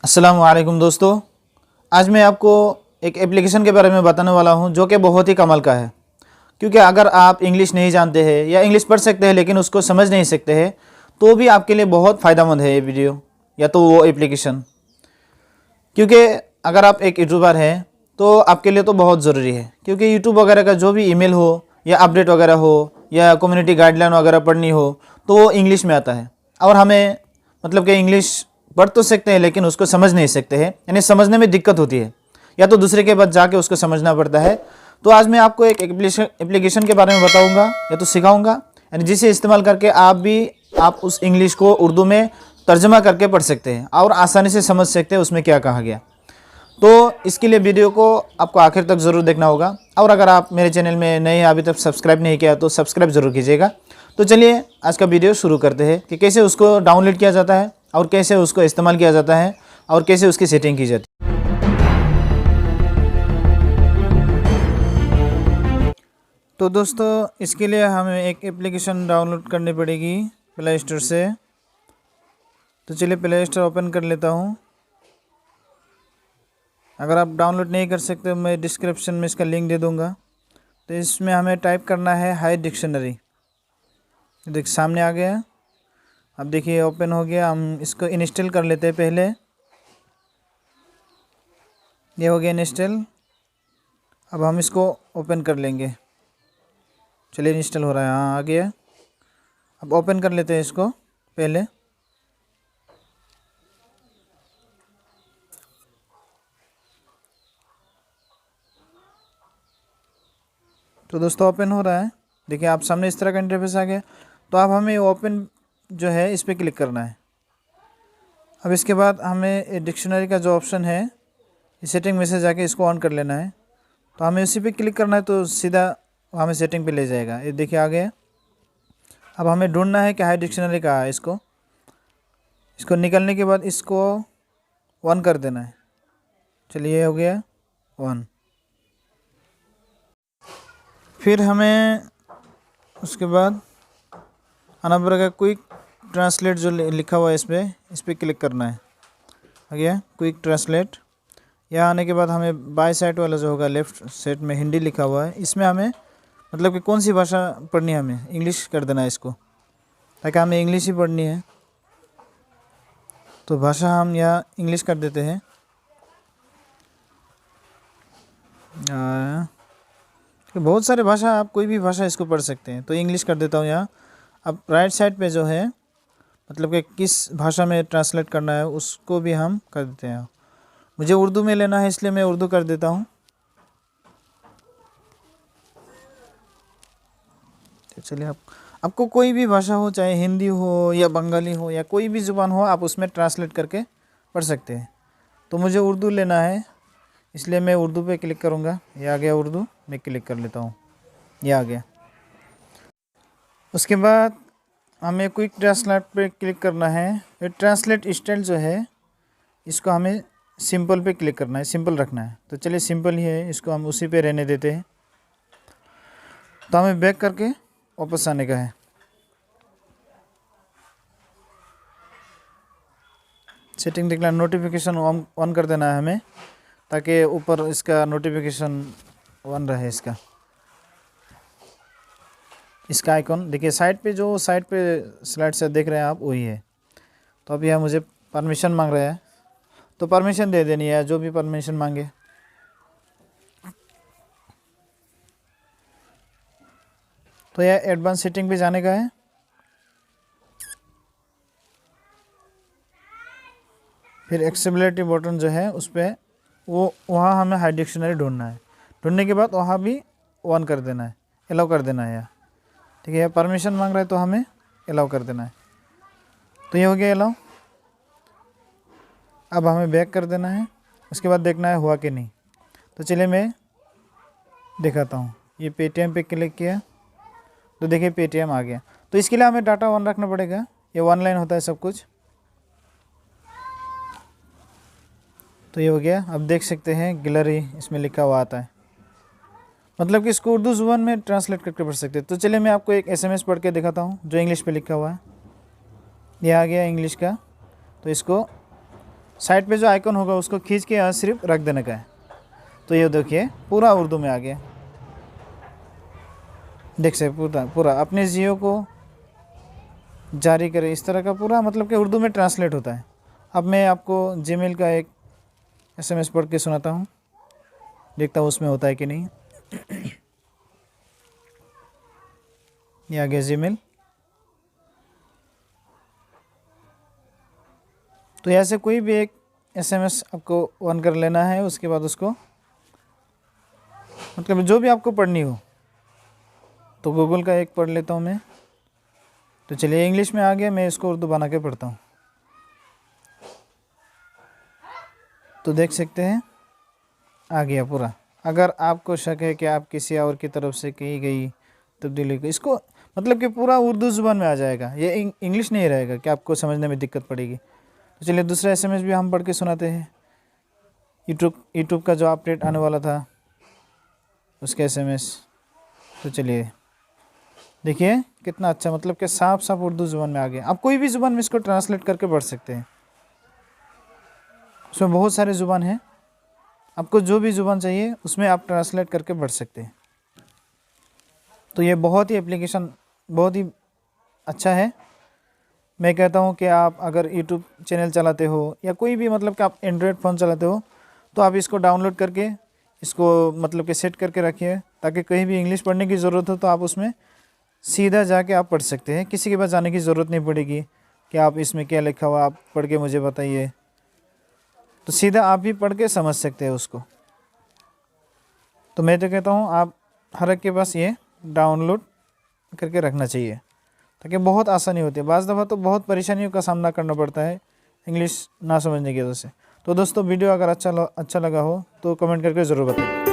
अस्सलामुअलैकुम दोस्तों। आज मैं आपको एक एप्लीकेशन के बारे में बताने वाला हूं जो कि बहुत ही कमाल का है। क्योंकि अगर आप इंग्लिश नहीं जानते हैं या इंग्लिश पढ़ सकते हैं लेकिन उसको समझ नहीं सकते हैं तो भी आपके लिए बहुत फ़ायदेमंद है ये वीडियो या तो वो एप्लीकेशन। क्योंकि अगर आप एक यूट्यूबर हैं तो आपके लिए तो बहुत ज़रूरी है, क्योंकि यूट्यूब वगैरह का जो भी ईमेल हो या अपडेट वगैरह हो या कम्युनिटी गाइडलाइन वगैरह पढ़नी हो तो वो इंग्लिश में आता है। और हमें मतलब कि इंग्लिश पढ़ तो सकते हैं लेकिन उसको समझ नहीं सकते हैं, यानी समझने में दिक्कत होती है या तो दूसरे के पास जाके उसको समझना पड़ता है। तो आज मैं आपको एक एप्लीकेशन के बारे में बताऊंगा या तो सिखाऊंगा, यानी जिसे इस्तेमाल करके आप उस इंग्लिश को उर्दू में तर्जमा करके पढ़ सकते हैं और आसानी से समझ सकते हैं उसमें क्या कहा गया। तो इसके लिए वीडियो को आपको आखिर तक ज़रूर देखना होगा। और अगर आप मेरे चैनल में नए हैं, अभी तक सब्सक्राइब नहीं किया तो सब्सक्राइब ज़रूर कीजिएगा। तो चलिए आज का वीडियो शुरू करते हैं कि कैसे उसको डाउनलोड किया जाता है और कैसे उसको इस्तेमाल किया जाता है और कैसे उसकी सेटिंग की जाती है। तो दोस्तों इसके लिए हमें एक एप्लीकेशन डाउनलोड करनी पड़ेगी प्ले स्टोर से। तो चलिए प्ले स्टोर ओपन कर लेता हूँ। अगर आप डाउनलोड नहीं कर सकते मैं डिस्क्रिप्शन में इसका लिंक दे दूँगा। तो इसमें हमें टाइप करना है हाई डिक्शनरी। देख सामने आ गया। अब देखिए ओपन हो गया। हम इसको इंस्टॉल कर लेते हैं पहले। ये हो गया इंस्टॉल। अब हम इसको ओपन कर लेंगे। चलिए इंस्टॉल हो रहा है, हाँ आ गया। अब ओपन कर लेते हैं इसको पहले। तो दोस्तों ओपन हो रहा है। देखिए आप सामने इस तरह का इंटरफेस आ गया। तो अब हमें ओपन जो है इस पर क्लिक करना है। अब इसके बाद हमें डिक्शनरी का जो ऑप्शन है इस सेटिंग में से जाके इसको ऑन कर लेना है। तो हमें उसी पे क्लिक करना है तो सीधा हमें सेटिंग पे ले जाएगा। ये देखिए आ गया। अब हमें ढूंढना है कि हाई डिक्शनरी कहाँ है। इसको निकलने के बाद इसको ऑन कर देना है। चलिए हो गया ऑन। फिर हमें उसके बाद आना पड़ेगा क्विक ट्रांसलेट जो लिखा हुआ है इस पर क्लिक करना है। आ गया क्विक ट्रांसलेट। यहाँ आने के बाद हमें बाय साइड वाला जो होगा लेफ़्ट साइड में हिंदी लिखा हुआ है, इसमें हमें मतलब कि कौन सी भाषा पढ़नी है, हमें इंग्लिश कर देना है इसको, ताकि हमें इंग्लिश ही पढ़नी है। तो भाषा हम यहाँ इंग्लिश कर देते हैं। बहुत सारे भाषा, आप कोई भी भाषा इसको पढ़ सकते हैं। तो इंग्लिश कर देता हूँ यहाँ। अब राइट साइड पे जो है मतलब कि किस भाषा में ट्रांसलेट करना है उसको भी हम कर देते हैं। मुझे उर्दू में लेना है इसलिए मैं उर्दू कर देता हूँ। तो चलिए आपको कोई भी भाषा हो, चाहे हिंदी हो या बंगाली हो या कोई भी ज़ुबान हो, आप उसमें ट्रांसलेट करके पढ़ सकते हैं। तो मुझे उर्दू लेना है इसलिए मैं उर्दू पे क्लिक करूँगा। ये आ गया उर्दू, मैं क्लिक कर लेता हूँ। ये आ गया। उसके बाद हमें क्विक ट्रांसलेट पे क्लिक करना है। ये ट्रांसलेट स्टाइल जो है इसको हमें सिंपल पे क्लिक करना है, सिंपल रखना है। तो चलिए सिंपल ही है, इसको हम उसी पे रहने देते हैं। तो हमें बैक करके वापस आने का है। सेटिंग देखना, नोटिफिकेशन ऑन कर देना है हमें, ताकि ऊपर इसका नोटिफिकेशन ऑन रहे। इसका आइकॉन देखिए साइड पे, जो साइड पे स्लाइड से देख रहे हैं आप वही है। तो अभी यहाँ मुझे परमिशन मांग रहा है, तो परमिशन दे देनी है, जो भी परमिशन मांगे। तो यह एडवांस सेटिंग पे जाने का है। फिर एक्सेसिबिलिटी बटन जो है उस पर वहाँ हमें हाई डिक्शनरी ढूंढना है। ढूंढने के बाद वहाँ भी ऑन कर देना है, अलाउ कर देना है। ठीक है, परमिशन मांग रहा है तो हमें अलाउ कर देना है। तो ये हो गया अलाउ। अब हमें बैक कर देना है। उसके बाद देखना है हुआ कि नहीं। तो चलिए मैं दिखाता हूँ। ये पेटीएम पे क्लिक किया तो देखिए पेटीएम आ गया। तो इसके लिए हमें डाटा ऑन रखना पड़ेगा। ये ऑनलाइन होता है सब कुछ। तो ये हो गया। अब देख सकते हैं गैलरी इसमें लिखा हुआ आता है, मतलब कि इसको उर्दू ज़ुबान में ट्रांसलेट करके पढ़ सकते हैं। तो चलिए मैं आपको एक एसएमएस पढ़ के दिखाता हूँ जो इंग्लिश पे लिखा हुआ है। ये आ गया इंग्लिश का। तो इसको साइड पे जो आइकन होगा उसको खींच के यहाँ सिर्फ रख देने का है। तो ये देखिए पूरा उर्दू में आ गया। देख सकते पूरा पूरा अपने जियो को जारी करें, इस तरह का पूरा मतलब कि उर्दू में ट्रांसलेट होता है। अब मैं आपको जीमेल का एक एसएमएस पढ़ के सुनाता हूँ, देखता हूँ उसमें होता है कि नहीं। ये आ गया जीमेल। तो ऐसे कोई भी एक एसएमएस आपको ऑन कर लेना है, उसके बाद उसको मतलब जो भी आपको पढ़नी हो। तो गूगल का एक पढ़ लेता हूँ मैं। तो चलिए इंग्लिश में आ गया, मैं इसको उर्दू बना के पढ़ता हूँ। तो देख सकते हैं आ गया पूरा। अगर आपको शक है कि आप किसी और की तरफ से की गई तब्दीली को, इसको मतलब कि पूरा उर्दू ज़ुबान में आ जाएगा, ये इंग्लिश नहीं रहेगा कि आपको समझने में दिक्कत पड़ेगी। तो चलिए दूसरा एसएमएस भी हम पढ़ के सुनाते हैं। यूट्यूब का जो अपडेट आने वाला था उसका एसएमएस। तो चलिए देखिए कितना अच्छा, मतलब कि साफ साफ उर्दू ज़ुबान में आ गया। आप कोई भी ज़ुबान में इसको ट्रांसलेट करके पढ़ सकते हैं। उसमें बहुत सारे ज़ुबान हैं, आपको जो भी ज़ुबान चाहिए उसमें आप ट्रांसलेट करके पढ़ सकते हैं। तो ये बहुत ही एप्लीकेशन बहुत ही अच्छा है। मैं कहता हूँ कि आप अगर यूट्यूब चैनल चलाते हो या कोई भी मतलब कि आप एंड्रॉयड फ़ोन चलाते हो तो आप इसको डाउनलोड करके इसको मतलब कि सेट करके रखिए, ताकि कहीं भी इंग्लिश पढ़ने की ज़रूरत हो तो आप उसमें सीधा जाके आप पढ़ सकते हैं। किसी के पास जाने की ज़रूरत नहीं पड़ेगी कि आप इसमें क्या लिखा हुआ आप पढ़ के मुझे बताइए। तो सीधा आप ही पढ़ के समझ सकते हैं उसको। तो मैं तो कहता हूँ आप हर एक के पास ये डाउनलोड करके रखना चाहिए, ताकि बहुत आसानी होती है। बाज़ दफ़ा तो बहुत परेशानियों का सामना करना पड़ता है इंग्लिश ना समझने की वजह से। तो दोस्तों वीडियो अगर अच्छा लगा हो तो कमेंट करके ज़रूर बताइए।